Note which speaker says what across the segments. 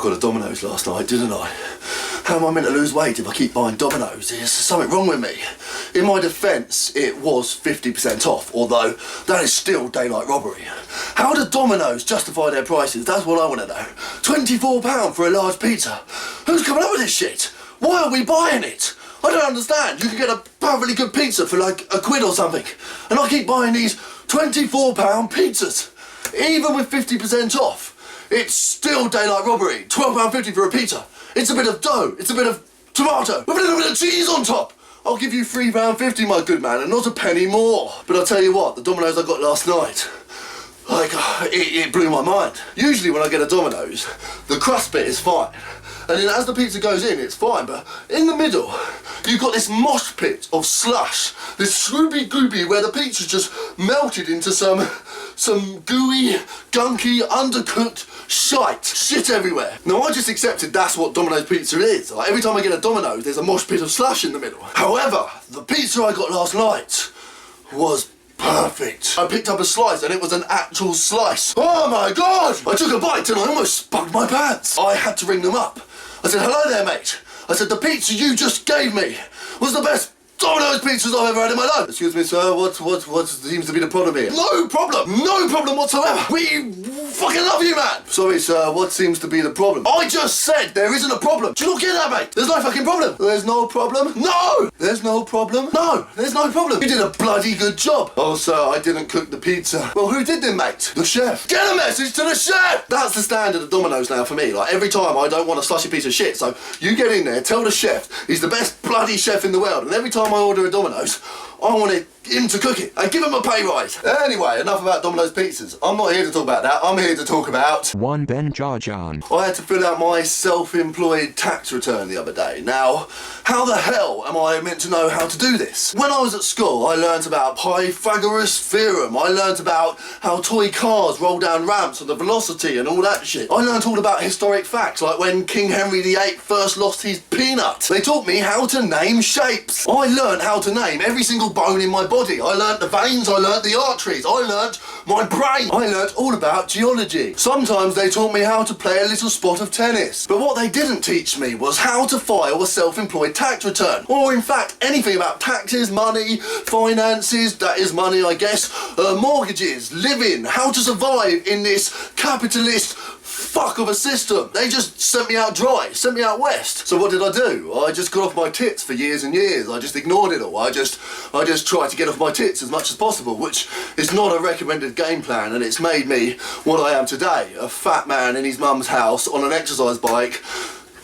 Speaker 1: got a Domino's last night, didn't I? How am I meant to lose weight if I keep buying Domino's? There's something wrong with me. In my defence, it was 50% off, although that is still daylight robbery. How do Domino's justify their prices? That's what I want to know. £24 for a large pizza. Who's coming up with this shit? Why are we buying it? I don't understand. You can get a perfectly good pizza for like £1 or something. And I keep buying these £24 pizzas. Even with 50% off. It's still daylight robbery. £12.50 for a pizza. It's a bit of dough. It's a bit of tomato with a little bit of cheese on top. I'll give you £3.50, my good man, and not a penny more. But I'll tell you what, the Domino's I got last night, like, it blew my mind. Usually when I get a Domino's, the crust bit is fine. And then as the pizza goes in, it's fine, but in the middle, you've got this mosh pit of slush, this scooby-gooby where the pizza's just melted into some gooey, gunky, undercooked shit everywhere. Now I just accepted that's what Domino's pizza is. Like, every time I get a Domino's, there's a mosh pit of slush in the middle. However, the pizza I got last night was perfect. I picked up a slice and it was an actual slice. Oh my God! I took a bite and I almost bugged my pants. I had to ring them up. I said, hello there, mate. I said, the pizza you just gave me was the best Domino's pizzas I've ever had in my life. Excuse me, sir, what seems to be the problem here? No problem whatsoever. We fucking love you, man. Sorry, sir, what seems to be the problem? I just said there isn't a problem. Do you not get that, mate? There's no fucking problem. There's no problem? No! There's no problem? No, there's no problem. You did a bloody good job. Oh, sir, I didn't cook the pizza. Well, who did then, mate? The chef. Get a message to the chef! That's the standard of Domino's now for me. Like, every time I don't want a slushy piece of shit, so you get in there, tell the chef he's the best bloody chef in the world, and every time I order a Domino's, I want him to cook it and give him a pay rise. Anyway, enough about Domino's pizzas. I'm not here to talk about that. I'm here to talk about
Speaker 2: one Ben Jarjan.
Speaker 1: I had to fill out my self-employed tax return the other day. Now, how the hell am I meant to know how to do this? When I was at school, I learnt about Pythagoras' theorem. I learnt about how toy cars roll down ramps and the velocity and all that shit. I learnt all about historic facts, like when King Henry VIII first lost his peanut. They taught me how to name shapes. I learnt how to name every single bone in my body. I learnt the veins, I learnt the arteries, I learnt my brain. I learnt all about geology. Sometimes they taught me how to play a little spot of tennis. But what they didn't teach me was how to file a self-employed tax return. Or in fact, anything about taxes, money, finances, that is money I guess, mortgages, living, how to survive in this capitalist fuck of a system. They just sent me out dry, sent me out west. So what did I do? I just got off my tits for years and years. I just ignored it all. I just tried to get off my tits as much as possible, which is not a recommended game plan, and it's made me what I am today, a fat man in his mum's house on an exercise bike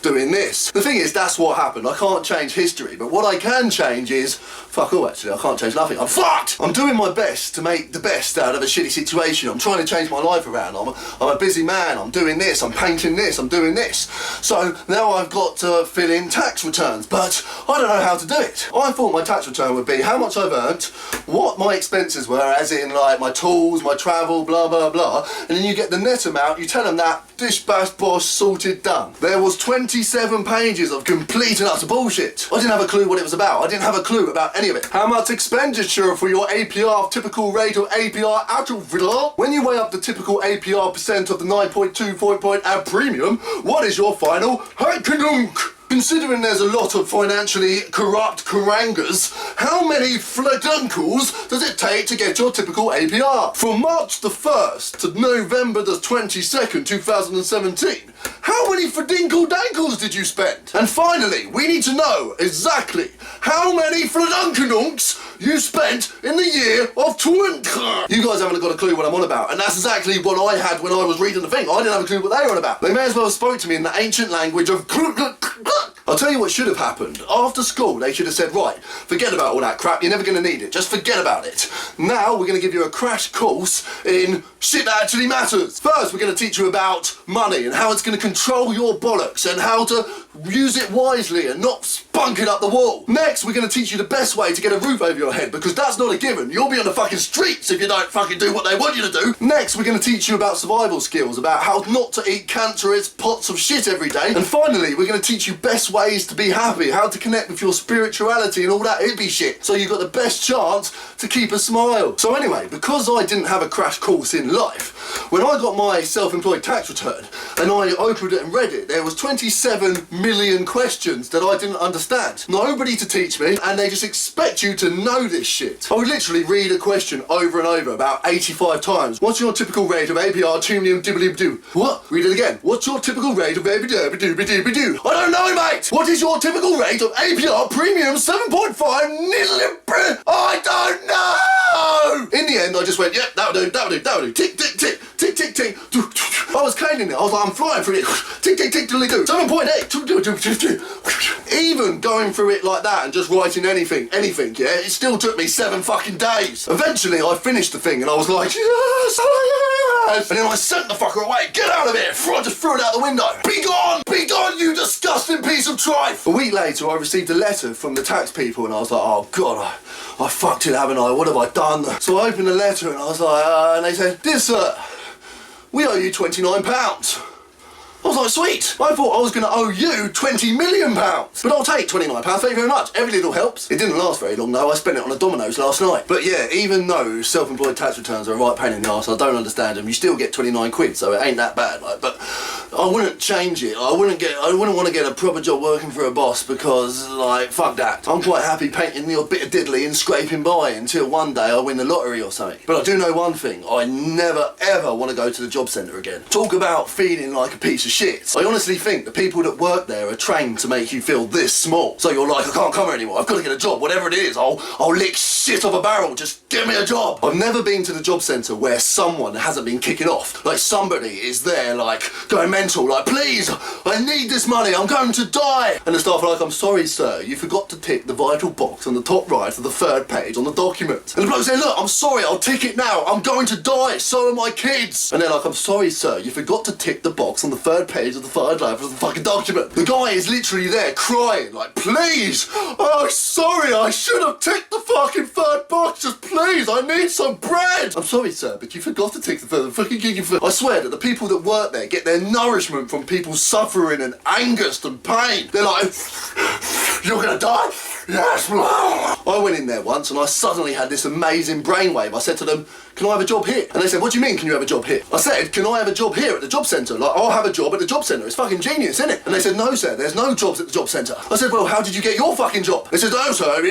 Speaker 1: doing this. The thing is, that's what happened. I can't change history, but what I can change is fuck all, actually. I can't change nothing. I'm fucked! I'm doing my best to make the best out of a shitty situation. I'm trying to change my life around. I'm a busy man. I'm doing this. I'm painting this. I'm doing this. So now I've got to fill in tax returns, but I don't know how to do it. I thought my tax return would be how much I've earned, what my expenses were, as in like my tools, my travel, blah, blah, blah, and then you get the net amount, you tell them that, dish, bash, bosh, sorted, done. There was 27 pages of complete and utter bullshit. I didn't have a clue what it was about. I didn't have a clue about any of it. How much expenditure for your APR typical rate of APR actual riddle? When you weigh up the typical APR percent of the 9.2 point ad premium, what is your final Hyde? Considering there's a lot of financially corrupt Karangas, how many fladunkles does it take to get your typical APR? From March the 1st to November the 22nd, 2017, how many fadinkle dankles did you spend? And finally, we need to know exactly how many fladunkanunks you spent in the year of 20. You guys haven't got a clue what I'm on about, and that's exactly what I had when I was reading the thing. I didn't have a clue what they were on about. They may as well have spoke to me in the ancient language of I'll tell you what should have happened. After school, they should have said, right, forget about all that crap, you're never going to need it, just forget about it. Now, we're going to give you a crash course in shit that actually matters. First, we're going to teach you about money and how it's going to control your bollocks and how to use it wisely and not bunking up the wall. Next, we're going to teach you the best way to get a roof over your head, because that's not a given. You'll be on the fucking streets if you don't fucking do what they want you to do. Next, we're going to teach you about survival skills, about how not to eat cancerous pots of shit every day. And finally, we're going to teach you best ways to be happy, how to connect with your spirituality and all that hippie shit, so you've got the best chance to keep a smile. So anyway, because I didn't have a crash course in life, when I got my self-employed tax return and I opened it and read it, there was 27 million questions that I didn't understand. Nobody to teach me, and they just expect you to know this shit. I would literally read a question over and over about 85 times. What's your typical rate of APR premium dibbley-doo? What? Read it again. What's your typical rate of APR? I don't know, mate! What is your typical rate of APR premium 7.5 niddly? I don't know! In the end, I just went, yep, that'll do. Tick, tick, tick, tick, tick, tick. I was caning it. I was like, I'm flying through it. Tick, tick, tick, diddly do. 7.8. Even going through it like that and just writing anything, yeah, it still took me 7 fucking days. Eventually, I finished the thing and I was like, yes, yes. And then I sent the fucker away. Get out of here. I just threw it out the window. Be gone, you disgusting piece of tripe. A week later, I received a letter from the tax people and I was like, oh God, I fucked it, haven't I? What have I done? So I opened the letter and I was like, and they said, dear sir, we owe you £29. I was like, sweet. I thought I was going to owe you £20 million. But I'll take £29, thank you very much. Every little helps. It didn't last very long though. I spent it on a Domino's last night. But yeah, even though self-employed tax returns are a right pain in the arse, I don't understand them, you still get 29 quid, so it ain't that bad. Like, but I wouldn't change it. I wouldn't want to get a proper job working for a boss because, like, fuck that. I'm quite happy painting the odd bit of diddly and scraping by until one day I win the lottery or something. But I do know one thing. I never ever want to go to the job centre again. Talk about feeling like a piece of shit. I honestly think the people that work there are trained to make you feel this small. So you're like, I can't come here anymore. I've got to get a job. Whatever it is, I'll lick shit off a barrel. Just give me a job. I've never been to the job centre where someone hasn't been kicking off. Like somebody is there, like, going mental, like, please, I need this money, I'm going to die. And the staff are like, I'm sorry, sir, you forgot to tick the vital box on the top right of the 3rd page on the document. And the bloke saying, look, I'm sorry, I'll tick it now, I'm going to die, so are my kids. And they're like, I'm sorry, sir, you forgot to tick the box on the 3rd page of the 3rd line of the fucking document. The guy is literally there crying, like, please, oh, sorry, I should have ticked the fucking 3rd box, just please, I need some bread. I'm sorry, sir, but you forgot to tick the 3rd fucking. I swear that the people that work there get their nourishment from people suffering and angst and pain. They're like, you're gonna die? Yes. I went in there once and I suddenly had this amazing brainwave. I said to them, can I have a job here? And they said, what do you mean, can you have a job here? I said, can I have a job here at the job centre? Like, I'll have a job at the job centre. It's fucking genius, isn't it? And they said, no, sir, there's no jobs at the job centre. I said, well, how did you get your fucking job? They said, no, sir,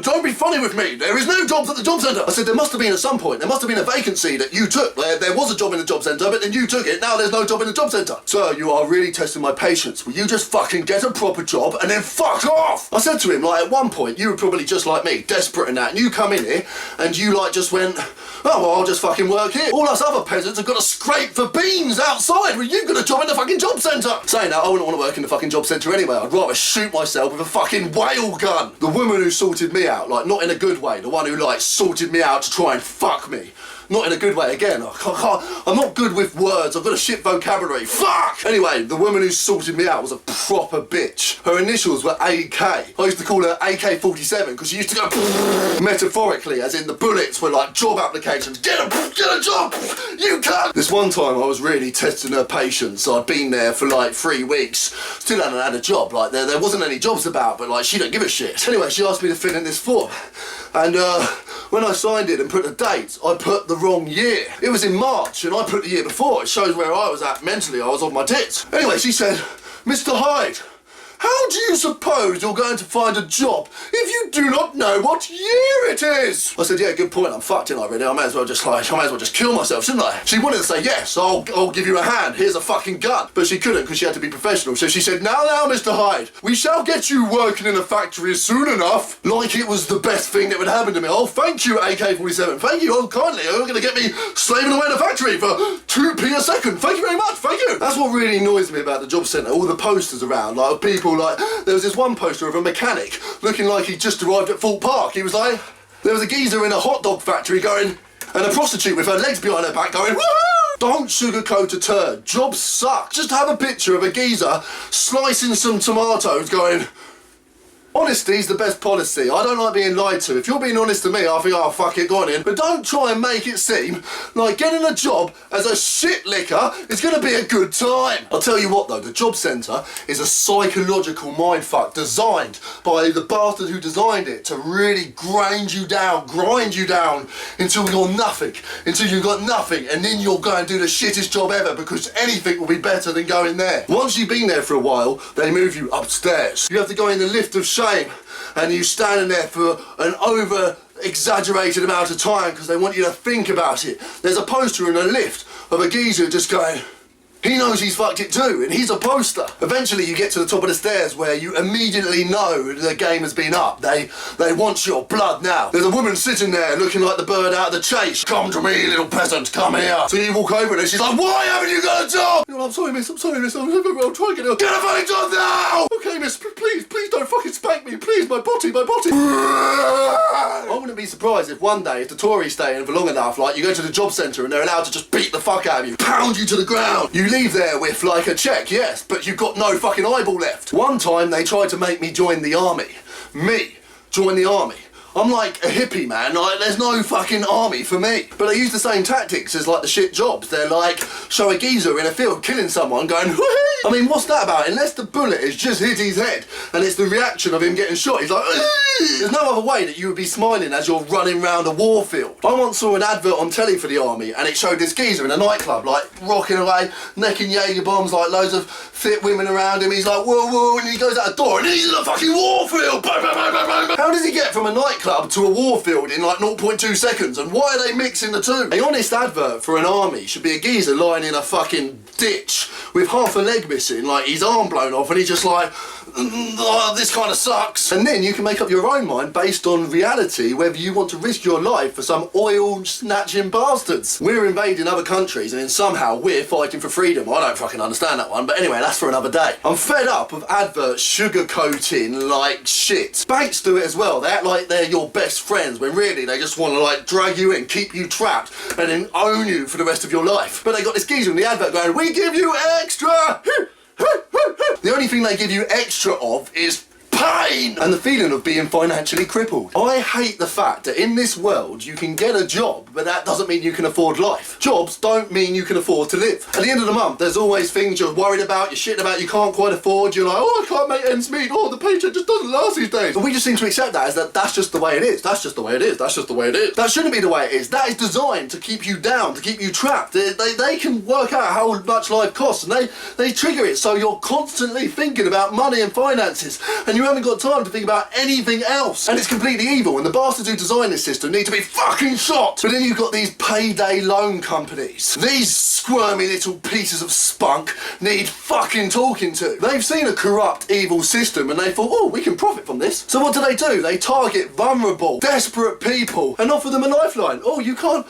Speaker 1: don't be funny with me. There is no jobs at the job centre. I said, there must have been at some point. There must have been a vacancy that you took. There was a job in the job centre, but then you took it. Now there's no job in the job centre. Sir, you are really testing my patience. Will you just fucking get a proper job and then fuck off? I said to him, like, at one point, you were probably just like me, desperate and that, and you come in here and you, like, just went, oh, well, I'll just fucking work here. All us other peasants have got to scrape for beans outside when you've got a job in the fucking job centre. Saying that, I wouldn't want to work in the fucking job centre anyway. I'd rather shoot myself with a fucking whale gun. The woman who sorted me out, like, not in a good way, the one who, like, sorted me out to try and fuck me. Not in a good way again. I'm not good with words. I've got a shit vocabulary. Fuck! Anyway, the woman who sorted me out was a proper bitch. Her initials were AK. I used to call her AK-47 because she used to go metaphorically, as in the bullets were like job applications. Get a job! You can! This one time I was really testing her patience. I'd been there for like 3 weeks. Still hadn't had a job. Like there wasn't any jobs about, but like she don't give a shit. Anyway, she asked me to fill in this form. And when I signed it and put the date, I put the wrong year. It was in March and I put the year before. It shows where I was at mentally. I was on my tits. Anyway, she said, Mr. Hyde, how do you suppose you're going to find a job if you do not know what year it is? I said, yeah, good point. I'm fucked in already. I may as well just kill myself, shouldn't I? She wanted to say, yes, I'll give you a hand. Here's a fucking gun. But she couldn't because she had to be professional. So she said, now, Mr. Hyde, we shall get you working in a factory soon enough. Like it was the best thing that would happen to me. Oh, thank you, AK-47. Thank you, oh, kindly. You're going to get me slaving away in a factory for 2p a second. Thank you very much. Thank you. That's what really annoys me about the job centre. All the posters around, like people. Like, there was this one poster of a mechanic looking like he'd just arrived at Fort Park. He was like, there was a geezer in a hot dog factory going, and a prostitute with her legs behind her back going, woohoo! Don't sugarcoat a turd. Jobs suck. Just have a picture of a geezer slicing some tomatoes going, Honesty's the best policy. I don't like being lied to. If you're being honest to me, I think, oh, fuck it, go on in. But don't try and make it seem like getting a job as a shit licker is going to be a good time. I'll tell you what, though, the job centre is a psychological mindfuck designed by the bastard who designed it to really grind you down until you're nothing, until you've got nothing, and then you'll go and do the shittest job ever because anything will be better than going there. Once you've been there for a while, they move you upstairs. You have to go in the lift of shame, and you standing there for an over-exaggerated amount of time because they want you to think about it. There's a poster in a lift of a geezer just going, he knows he's fucked it too, and he's a poster. Eventually you get to the top of the stairs where you immediately know the game has been up. They want your blood now. There's a woman sitting there looking like the bird out of the chase. Come to me, little peasant, come here. So you walk over and she's like, why haven't you got a job? You're like, I'm sorry, miss, I'll try and get a fucking job now! Okay, miss, please don't fucking spank me, please, my body. I wouldn't be surprised if one day, if the Tories stay in for long enough, like you go to the job centre and they're allowed to just beat the fuck out of you, pound you to the ground. You leave there with like a cheque, yes, but you've got no fucking eyeball left. One time they tried to make me join the army. Me, join the army. I'm like a hippie, man. Like, there's no fucking army for me. But they use the same tactics as like the shit jobs. They're like, show a geezer in a field killing someone going, whee! I mean, what's that about? Unless the bullet has just hit his head and it's the reaction of him getting shot. He's like, whee! There's no other way that you would be smiling as you're running around a war field. I once saw an advert on telly for the army and it showed this geezer in a nightclub, like rocking away, necking Jaeger bombs, like loads of fit women around him. He's like, whoa, and he goes out the door and he's in a fucking war field. How does he get from a nightclub to a war field in like 0.2 seconds, and why are they mixing the two? A honest advert for an army should be a geezer lying in a fucking ditch with half a leg missing, like his arm blown off, and he's just like, oh, this kind of sucks. And then you can make up your own mind based on reality whether you want to risk your life for some oil snatching bastards. We're invading other countries and then somehow we're fighting for freedom. I don't fucking understand that one, but anyway, that's for another day. I'm fed up of adverts sugarcoating like shit. Banks do it as well. They act like they're your best friends when really they just want to like drag you in, keep you trapped, and then own you for the rest of your life. But they got this geezer in the advert going, we give you extra! The only thing they give you extra of is pain and the feeling of being financially crippled. I hate the fact that in this world you can get a job, but that doesn't mean you can afford life. Jobs don't mean you can afford to live. At the end of the month, there's always things you're worried about, you're shitting about, you can't quite afford, you're like, oh, I can't make ends meet, oh, the paycheck just doesn't last these days. But we just seem to accept that as that's just the way it is, that's just the way it is, that's just the way it is. That shouldn't be the way it is. That is designed to keep you down, to keep you trapped. They can work out how much life costs, and they trigger it so you're constantly thinking about money and finances, and you haven't got time to think about anything else. And it's completely evil, and the bastards who designed this system need to be fucking shot. But then you've got these payday loan companies. These squirmy little pieces of spunk need fucking talking to. They've seen a corrupt, evil system and they thought, oh, we can profit from this. So what do? They target vulnerable, desperate people and offer them a lifeline. Oh, you can't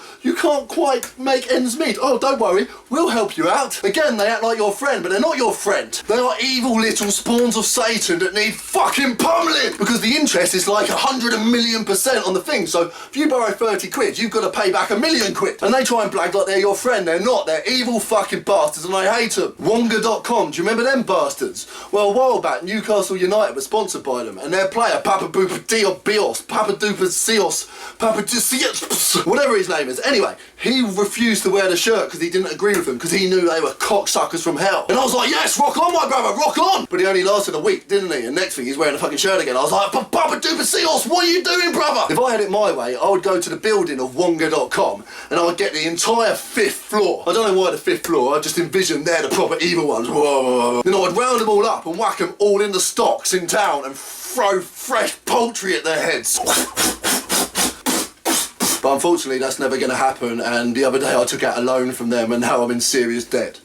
Speaker 1: quite make ends meet. Oh, don't worry, we'll help you out. Again, they act like your friend, but they're not your friend. They are evil little spawns of Satan that need fucking pummeling because the interest is like 100,000,000% on the thing. So if you borrow 30 quid, you've got to pay back 1,000,000 quid. And they try and blag like they're your friend. They're not. They're evil fucking bastards and I hate them. Wonga.com, do you remember them bastards? Well, a while back, Newcastle United was sponsored by them and their player, Papadopoulos, whatever his name is. Anyway, he refused to wear the shirt because he didn't agree with them because he knew they were cocksuckers from hell. And I was like, yes, rock on, my brother, rock on! But he only lasted a week, didn't he? And next thing, he's wearing a fucking shirt again. I was like, Papadopoulos, what are you doing, brother? If I had it my way, I would go to the building of Wonga.com and I would get the entire 5th floor. I don't know why the 5th floor, I just envisioned they're the proper evil ones. Whoa. Then I would round them all up and whack them all in the stocks in town and throw fresh poultry at their heads. But unfortunately that's never going to happen, and the other day I took out a loan from them and now I'm in serious debt.